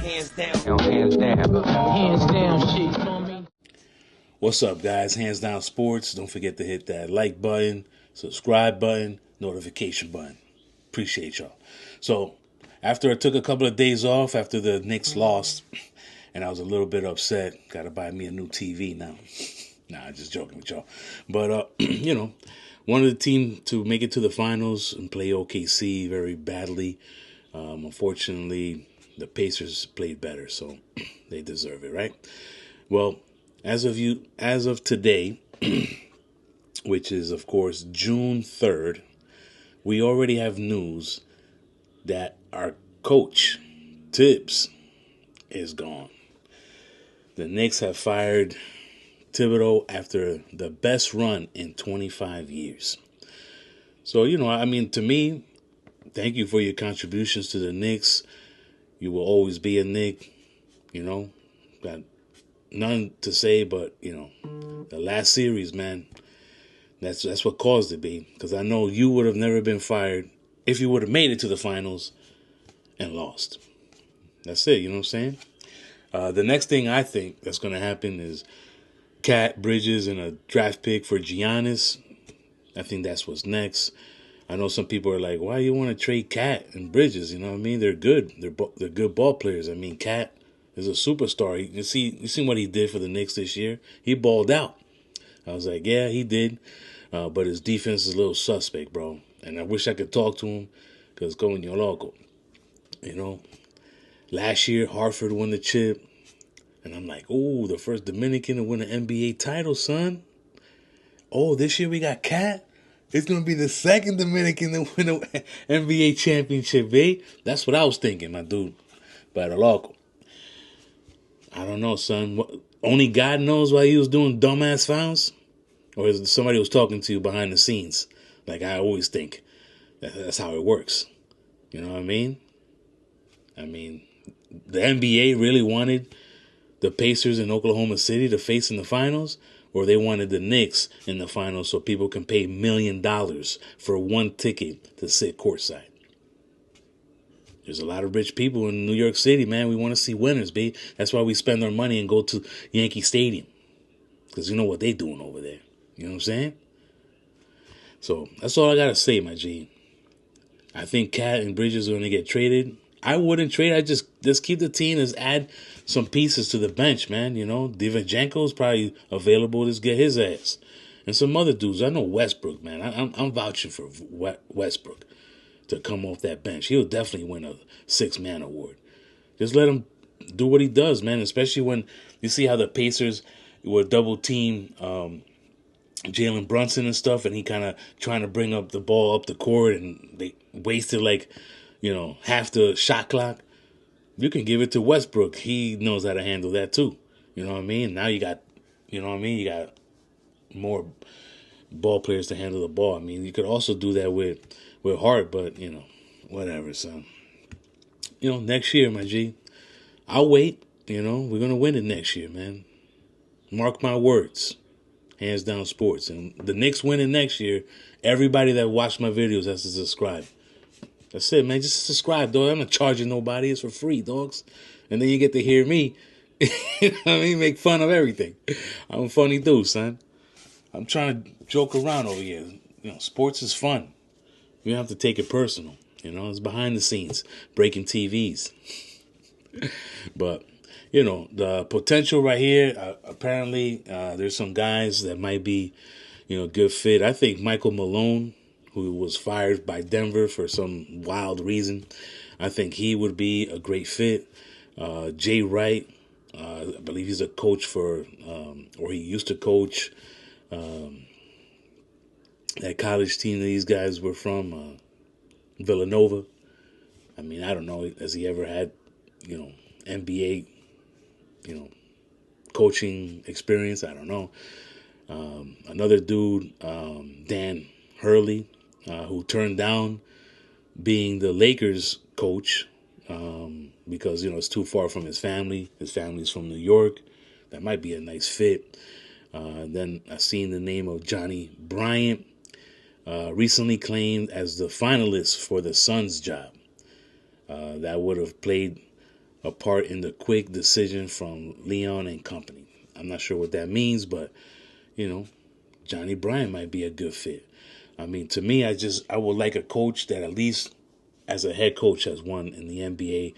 Hands down. Hands down. Hands down shit, you know what I mean? What's up, guys? Hands Down Sports. Don't forget to hit that like button, subscribe button, notification button. Appreciate y'all. So, after I took a couple of days off after the Knicks lost, and I was a little bit upset, got to buy me a new TV now. Nah, just joking with y'all. But, wanted the team to make it to the finals and play OKC very badly. Unfortunately, the Pacers played better, so they deserve it, right? Well, as of today, which is, of course, June 3rd, we already have news that our coach, Tibbs, is gone. The Knicks have fired Thibodeau after the best run in 25 years. So, to me, thank you for your contributions to the Knicks. You will always be a Knick, got none to say, but, the last series, man, that's what caused it, be. Because I know you would have never been fired if you would have made it to the finals and lost. That's it, you know what I'm saying? The next thing I think that's going to happen is Cat, Bridges, and a draft pick for Giannis. I think that's what's next. I know some people are like, why do you want to trade Cat and Bridges? You know what I mean? They're good. They're good ball players. I mean, Cat is a superstar. You see what he did for the Knicks this year? He balled out. I was like, yeah, he did. But his defense is a little suspect, bro. And I wish I could talk to him because going your loco. Last year, Hartford won the chip. And I'm like, oh, the first Dominican to win an NBA title, son. Oh, this year we got Cat. It's going to be the second Dominican to win an NBA championship, eh? That's what I was thinking, my dude. But loco. I don't know, son. Only God knows why he was doing dumbass fouls? Or is somebody was talking to you behind the scenes? Like I always think. That's how it works. You know what I mean? The NBA really wanted the Pacers in Oklahoma City to face in the finals, or they wanted the Knicks in the finals so people can pay $1 million for one ticket to sit courtside. There's a lot of rich people in New York City, man. We want to see winners, babe. That's why we spend our money and go to Yankee Stadium. Because you know what they doing over there. You know what I'm saying? So that's all I got to say, my G. I think Cat and Bridges are going to get traded. I wouldn't trade. I just keep the team and add some pieces to the bench, man. DiVincenzo's probably available. Just get his ass. And some other dudes. I know Westbrook, man. I'm vouching for Westbrook to come off that bench. He'll definitely win a 6-man award. Just let him do what he does, man. Especially when you see how the Pacers were double team Jalen Brunson and stuff, and he kind of trying to bring up the ball up the court, and they wasted half the shot clock. You can give it to Westbrook. He knows how to handle that too. You know what I mean? Now you got, you got more ball players to handle the ball. I mean, you could also do that with Hart, but, whatever, son. Next year, my G, I'll wait. We're going to win it next year, man. Mark my words. Hands Down Sports. And the Knicks winning next year, everybody that watched my videos has to subscribe. That's it, man. Just subscribe, dog. I'm not charging nobody. It's for free, dogs. And then you get to hear me, you know what I mean, make fun of everything. I'm a funny dude, son. I'm trying to joke around over here. Sports is fun. You don't have to take it personal. It's behind the scenes, breaking TVs. But, the potential right here, apparently there's some guys that might be, good fit. I think Michael Malone, who was fired by Denver for some wild reason, I think he would be a great fit. Jay Wright, I believe he's a coach or he used to coach that college team that these guys were from, Villanova. I mean, I don't know, has he ever had, NBA, coaching experience? I don't know. Another dude, Dan Hurley, who turned down being the Lakers coach because, it's too far from his family. His family's from New York. That might be a nice fit. Then I seen the name of Johnny Bryant recently claimed as the finalist for the Suns job. That would have played a part in the quick decision from Leon and company. I'm not sure what that means, but, Johnny Bryant might be a good fit. I mean, to me, I would like a coach that at least as a head coach has won in the NBA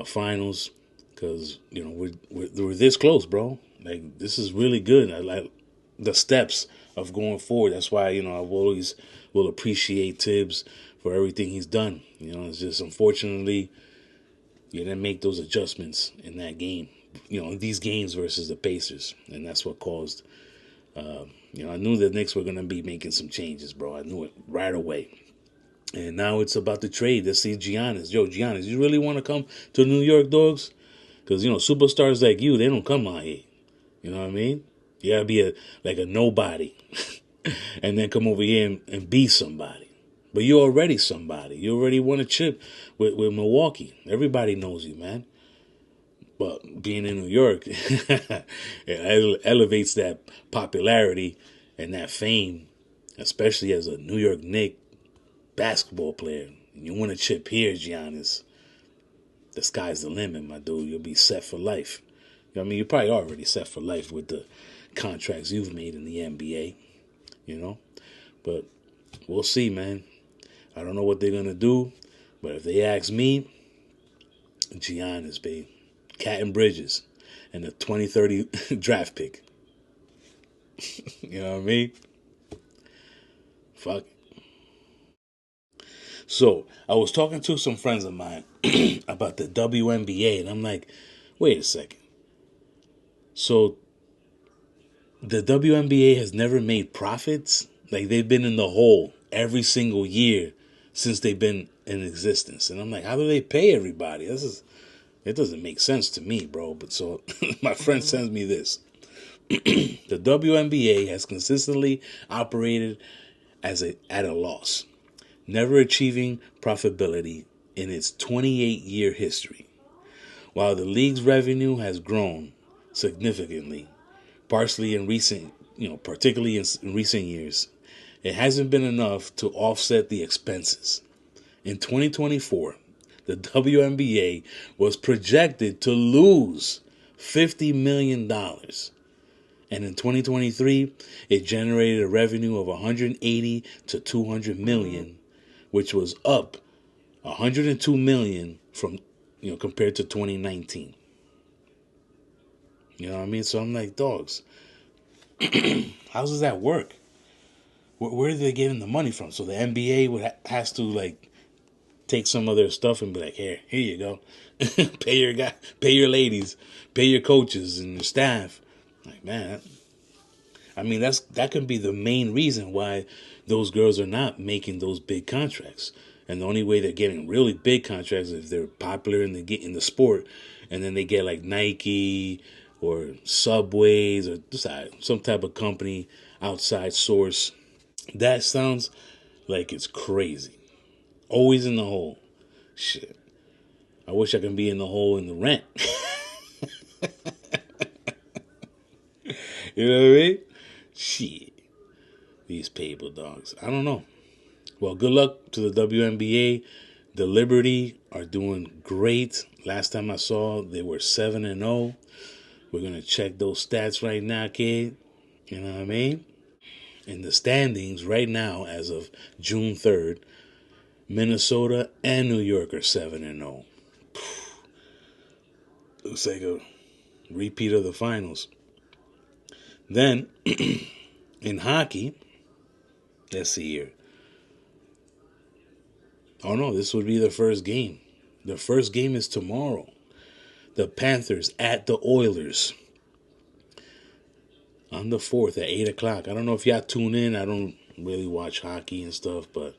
finals, because, we're this close, bro. Like, this is really good. I like the steps of going forward. That's why, I always will appreciate Tibbs for everything he's done. It's just unfortunately you didn't make those adjustments in that game. These games versus the Pacers, and that's what caused. I knew the Knicks were gonna be making some changes, bro. I knew it right away. And now it's about the trade. Let's see Giannis. Yo, Giannis, you really want to come to New York, dogs? Because superstars like you, they don't come out here. You know what I mean? You gotta be a nobody, and then come over here and be somebody. But you're already somebody. You already won a chip with Milwaukee. Everybody knows you, man. But being in New York, it elevates that popularity and that fame, especially as a New York Knicks basketball player. You win a chip here, Giannis. The sky's the limit, my dude. You'll be set for life. You're probably already set for life with the contracts you've made in the NBA, But we'll see, man. I don't know what they're going to do, but if they ask me, Giannis, babe. Cat and Bridges and the 2030 draft pick. You know what I mean? Fuck. So, I was talking to some friends of mine about the WNBA, and I'm like, wait a second. So, the WNBA has never made profits? Like, they've been in the hole every single year since they've been in existence. And I'm like, how do they pay everybody? It doesn't make sense to me, bro. But so my friend sends me this. The WNBA has consistently operated at a loss, never achieving profitability in its 28-year history. While the league's revenue has grown significantly, partially in particularly in recent years, it hasn't been enough to offset the expenses. In 2024, the WNBA was projected to lose $50 million. And in 2023, it generated a revenue of 180 to 200 million, which was up 102 million from, compared to 2019. You know what I mean? So I'm like, dogs, how does that work? Where are they getting the money from? So the NBA has to take some of their stuff and be like, here you go. Pay your ladies, pay your coaches and your staff. Like, man, I mean, that could be the main reason why those girls are not making those big contracts. And the only way they're getting really big contracts is if they're popular and they get in the sport, and then they get like Nike or Subways or some type of company, outside source. That sounds like it's crazy. Always in the hole. Shit. I wish I could be in the hole in the rent. You know what I mean? Shit. These paper dogs. I don't know. Well, good luck to the WNBA. The Liberty are doing great. Last time I saw, they were 7-0. We're going to check those stats right now, kid. You know what I mean? In the standings right now, as of June 3rd, Minnesota and New York are 7-0. Looks like a repeat of the finals. Then, in hockey, let's see here. Oh no, this would be the first game. The first game is tomorrow. The Panthers at the Oilers. On the 4th at 8 o'clock. I don't know if y'all tune in. I don't really watch hockey and stuff, but,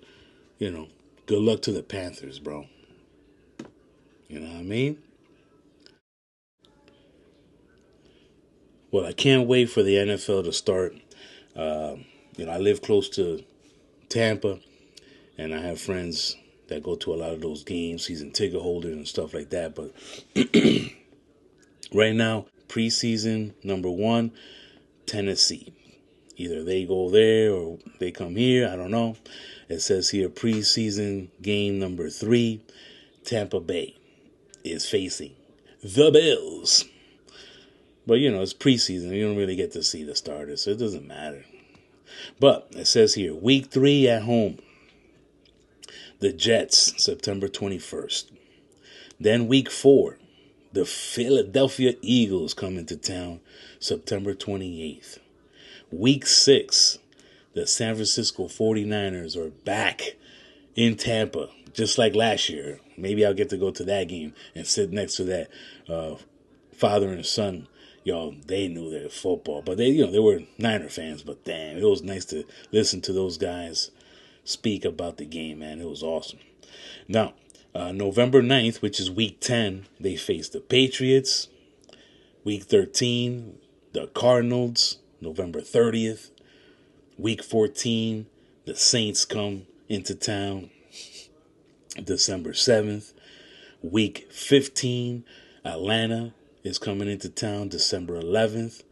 good luck to the Panthers, bro. You know what I mean? Well, I can't wait for the NFL to start. I live close to Tampa, and I have friends that go to a lot of those games, season ticket holders and stuff like that. But right now, preseason number 1, Tennessee. Either they go there or they come here. I don't know. It says here preseason game number 3, Tampa Bay is facing the Bills. But, it's preseason. You don't really get to see the starters, so it doesn't matter. But it says here, week 3 at home. The Jets, September 21st. Then week 4, the Philadelphia Eagles come into town, September 28th. Week 6, the San Francisco 49ers are back in Tampa, just like last year. Maybe I'll get to go to that game and sit next to that father and son. They knew their football, but they were Niner fans. But damn, it was nice to listen to those guys speak about the game, man. It was awesome. Now, November 9th, which is week 10, they face the Patriots. Week 13, the Cardinals, November 30th. Week 14, the Saints come into town, December 7th. Week 15, Atlanta is coming into town, December 11th.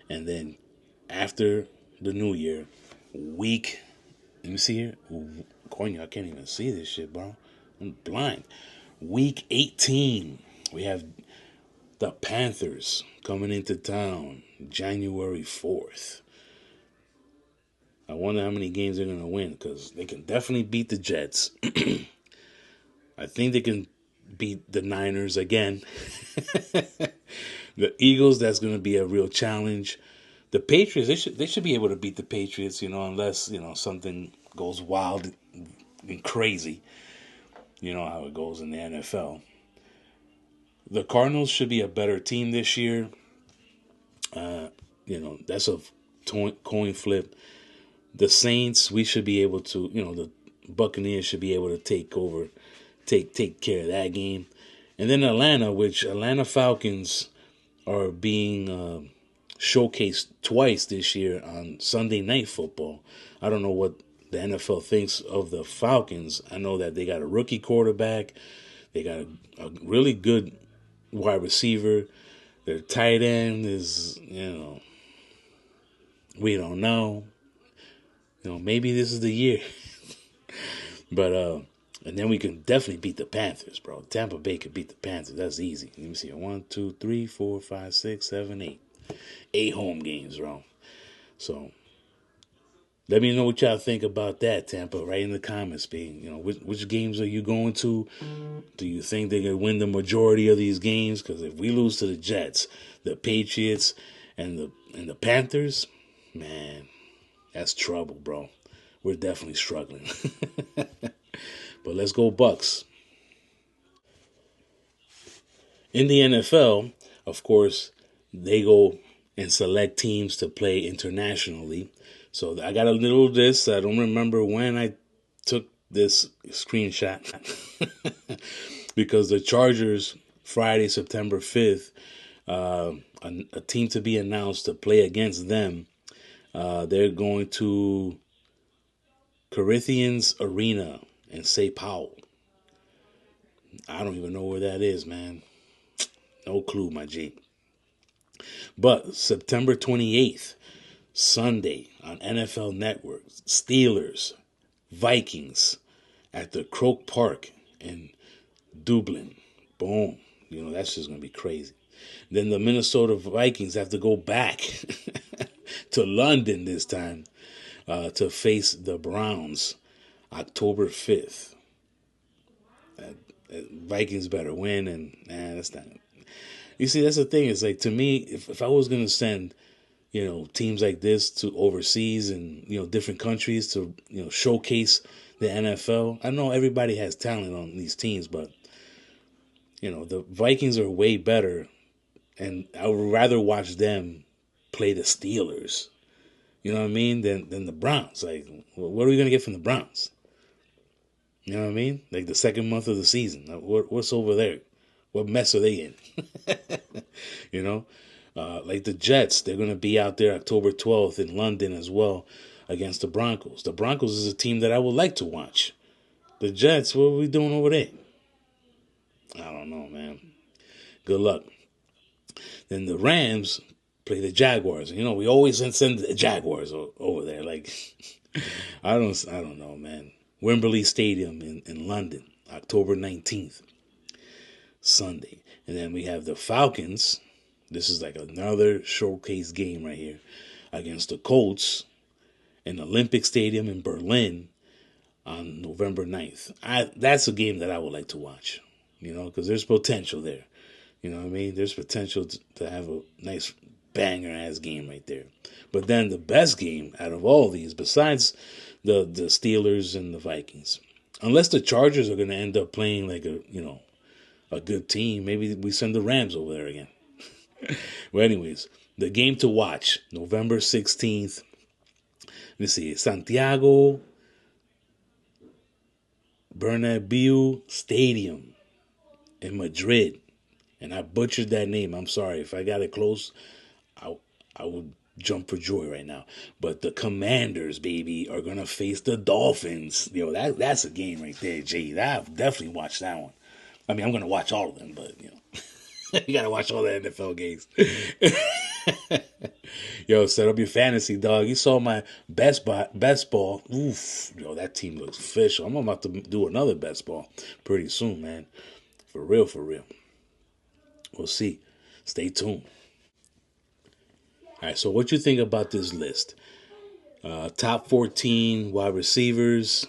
And then after the New Year, let me see here. Coño, I can't even see this shit, bro. I'm blind. Week 18, we have the Panthers coming into town, January 4th. I wonder how many games they're going to win, because they can definitely beat the Jets. I think they can beat the Niners again. The Eagles, that's going to be a real challenge. The Patriots, they should be able to beat the Patriots, unless, something goes wild and crazy. You know how it goes in the NFL. The Cardinals should be a better team this year. That's a coin flip. The Saints, we should be able to, the Buccaneers should be able to take care of that game. And then Atlanta Falcons are being showcased twice this year on Sunday Night Football. I don't know what the NFL thinks of the Falcons. I know that they got a rookie quarterback. They got a really good wide receiver. Their tight end is, we don't know. Maybe this is the year. But, and then we can definitely beat the Panthers, bro. Tampa Bay could beat the Panthers. That's easy. Let me see. 1, 2, 3, 4, 5, 6, 7, 8. 8 home games, bro. So, let me know what y'all think about that, Tampa. Right in the comments, which games are you going to? Do you think they can win the majority of these games? Because if we lose to the Jets, the Patriots, and the Panthers, man, that's trouble, bro. We're definitely struggling. But let's go Bucks. In the NFL, of course, they go and select teams to play internationally. So I got a little of this. I don't remember when I took this screenshot. Because the Chargers, Friday, September 5th, a team to be announced to play against them. They're going to Corinthians Arena in St. Paul. I don't even know where that is, man. No clue, my G. But September 28th, Sunday on NFL Network, Steelers, Vikings at the Croke Park in Dublin. Boom. That's just going to be crazy. Then the Minnesota Vikings have to go back to London this time to face the Browns October 5th. Vikings better win, and that's not. You see, that's the thing. It's like, to me, if I was going to send, teams like this to overseas and, different countries to, showcase the NFL, I know everybody has talent on these teams, but, the Vikings are way better, and I would rather watch them play the Steelers, you know what I mean, than the Browns. Like, what are we going to get from the Browns? You know what I mean? Like the second month of the season. What's over there? What mess are they in? Like the Jets, they're going to be out there October 12th in London as well against the Broncos. The Broncos is a team that I would like to watch. The Jets, what are we doing over there? I don't know, man. Good luck. Then the Rams play the Jaguars. We always send the Jaguars over there. Like, I don't know, man. Wembley Stadium in London, October 19th. Sunday. And then we have the Falcons. This is like another showcase game right here against the Colts in Olympic Stadium in Berlin on November 9th. That's a game that I would like to watch, because there's potential there. You know what I mean? There's potential to have a nice banger-ass game right there. But then the best game out of all these, besides the Steelers and the Vikings, unless the Chargers are going to end up playing like a good team, maybe we send the Rams over there again. Well, anyways, the game to watch, November 16th. Let's see, Santiago Bernabeu Stadium in Madrid. And I butchered that name. I'm sorry. If I got it close, I would jump for joy right now. But the Commanders, baby, are going to face the Dolphins. That's a game right there, Jay. I've definitely watched that one. I mean, I'm going to watch all of them, but, you got to watch all the NFL games. Yo, set up your fantasy, dog. You saw my best ball. Oof. That team looks official. I'm about to do another best ball pretty soon, man. For real, for real. We'll see. Stay tuned. All right, so what you think about this list? Top 14 wide receivers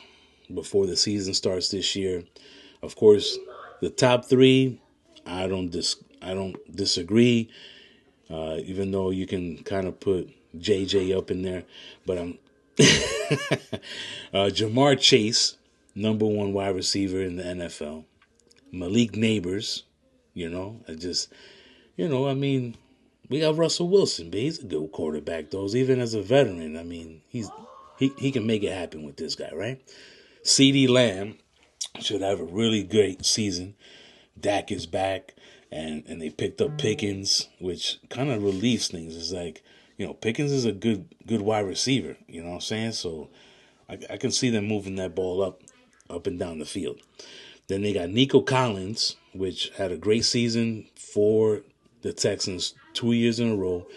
before the season starts this year. Of course, the top 3, I don't disagree. Even though you can kind of put JJ up in there, but I'm Jamar Chase, number 1 wide receiver in the NFL. Malik Neighbors, I mean, we got Russell Wilson, but he's a good quarterback, though. Even as a veteran, I mean, he can make it happen with this guy, right? CeeDee Lamb should have a really great season. Dak is back, and they picked up Pickens, which kind of relieves things. It's like, Pickens is a good wide receiver, you know what I'm saying? So I can see them moving that ball up and down the field. Then they got Nico Collins, which had a great season for the Texans 2 years in a row.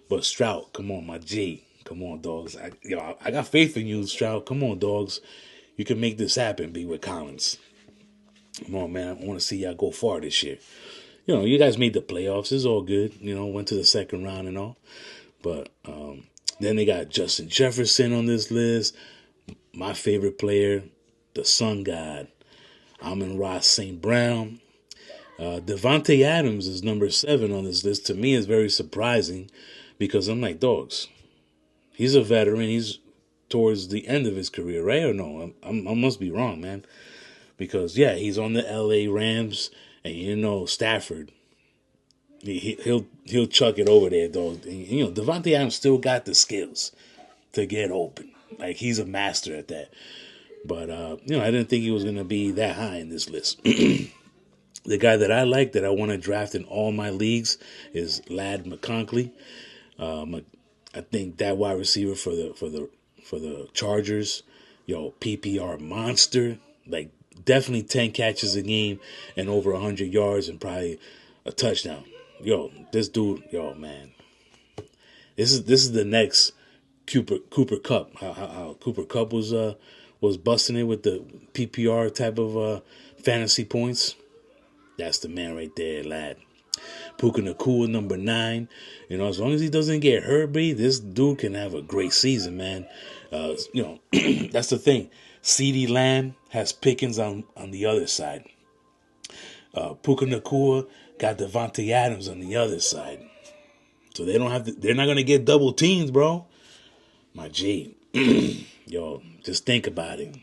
But Stroud, come on, my G. Come on, dogs. I got faith in you, Stroud. Come on, dogs. You can make this happen, be with Collins. Come on, man. I want to see y'all go far this year. You guys made the playoffs. It's all good. Went to the second round and all. But then they got Justin Jefferson on this list. My favorite player, the Sun God, Amon-Ra St. Brown. Devontae Adams is number 7 on this list. To me, it's very surprising because I'm like, dogs, he's a veteran. He's towards the end of his career, right? Or no? I must be wrong, man. Because, yeah, he's on the LA Rams, and Stafford, he'll chuck it over there, though. And, Devontae Adams still got the skills to get open. Like, he's a master at that. But, I didn't think he was going to be that high in this list. The guy that I like, that I want to draft in all my leagues, is Ladd McConkey. I think that wide receiver for the Chargers, PPR monster. Like, definitely 10 catches a game and over 100 yards and probably a touchdown. This dude, man. This is the next Cooper Kupp. How Cooper Kupp was busting it with the PPR type of fantasy points. That's the man right there, lad. Puka Nacua, number 9. As long as he doesn't get hurt, this dude can have a great season, man. That's the thing. CeeDee Lamb has Pickens on the other side. Puka Nacua got Devontae Adams on the other side. So they're not going to get double teams, bro. My G. Just think about it.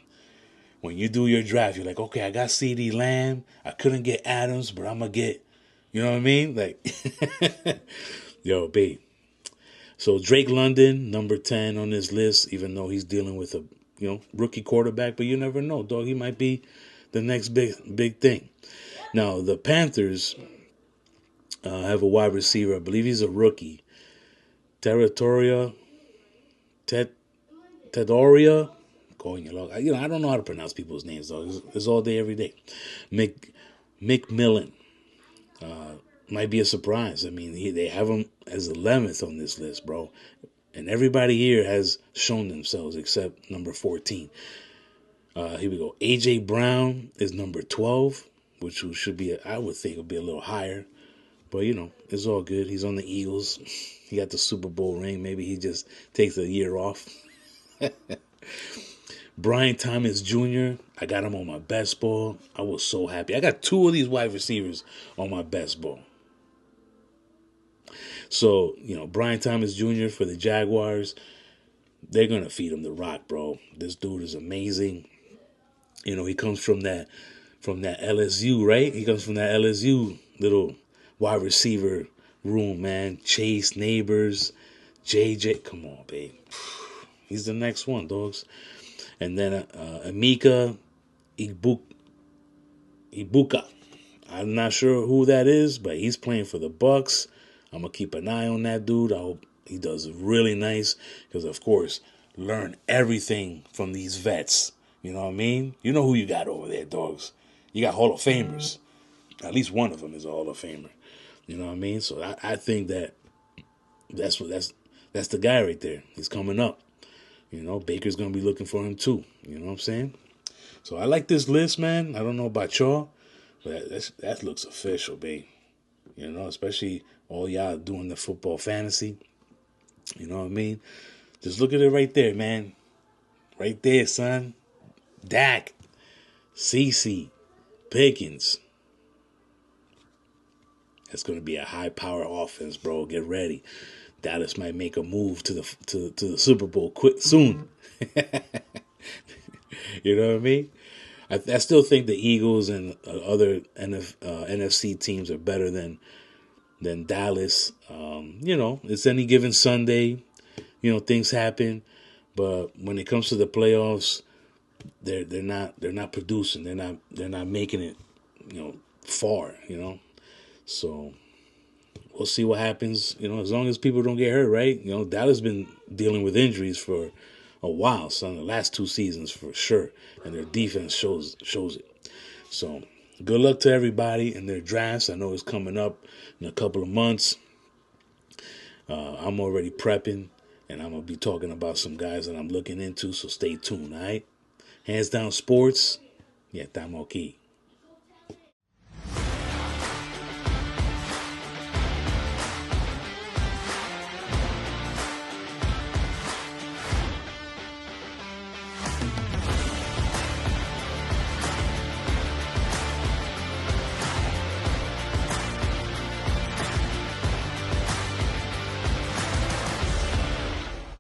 When you do your draft, you're like, okay, I got CeeDee Lamb. I couldn't get Adams, but I'm going to get, you know what I mean? Like, babe. So Drake London, number 10 on this list, even though he's dealing with a, rookie quarterback, but you never know, dog. He might be the next big thing. Now, the Panthers have a wide receiver. I believe he's a rookie. Tedoria. I don't know how to pronounce people's names, though. It's all day, every day. McMillan might be a surprise. I mean, they have him as 11th on this list, bro. And everybody here has shown themselves except number 14. Here we go. A.J. Brown is number 12, which should be, I would think, would be a little higher. But, you know, it's all good. He's on the Eagles. He got the Super Bowl ring. Maybe he just takes a year off. Brian Thomas Jr., I got him on my best ball. I was so happy. I got 2 of these wide receivers on my best ball. So, you know, Brian Thomas Jr. for the Jaguars, they're going to feed him the rock, bro. This dude is amazing. You know, he comes from that LSU, right? He comes from that LSU little wide receiver room, man. Chase, Neighbors, JJ. Come on, babe. He's the next one, dogs. And then Emeka Ibuka. I'm not sure who that is, but he's playing for the Bucks. I'm going to keep an eye on that dude. I hope he does really nice because, of course, learn everything from these vets. You know what I mean? You know who you got over there, dogs. You got Hall of Famers. At least one of them is a Hall of Famer. You know what I mean? So I think that's the guy right there. He's coming up. You know, Baker's going to be looking for him too. You know what I'm saying? So I like this list, man. I don't know about y'all, but that looks official, babe. You know, especially all y'all doing the football fantasy. You know what I mean? Just look at it right there, man. Right there, son. Dak, CeCe, Pickens. That's going to be a high-power offense, bro. Get ready. Dallas might make a move to the Super Bowl quick soon. You know what I mean? I still think the Eagles and other NFC teams are better than Dallas. You know, it's any given Sunday. You know, things happen, but when it comes to the playoffs, they're not producing. They're not making it, you know, far. You know, so we'll see what happens. You know, as long as people don't get hurt, right? You know, Dallas been dealing with injuries for a while, son. The last 2 seasons for sure, and their defense shows it. So good luck to everybody in their drafts. I know it's coming up in a couple of months. I'm already prepping, and I'm going to be talking about some guys that I'm looking into, so stay tuned, all right? Hands Down Sports, yeah, estamos aquí.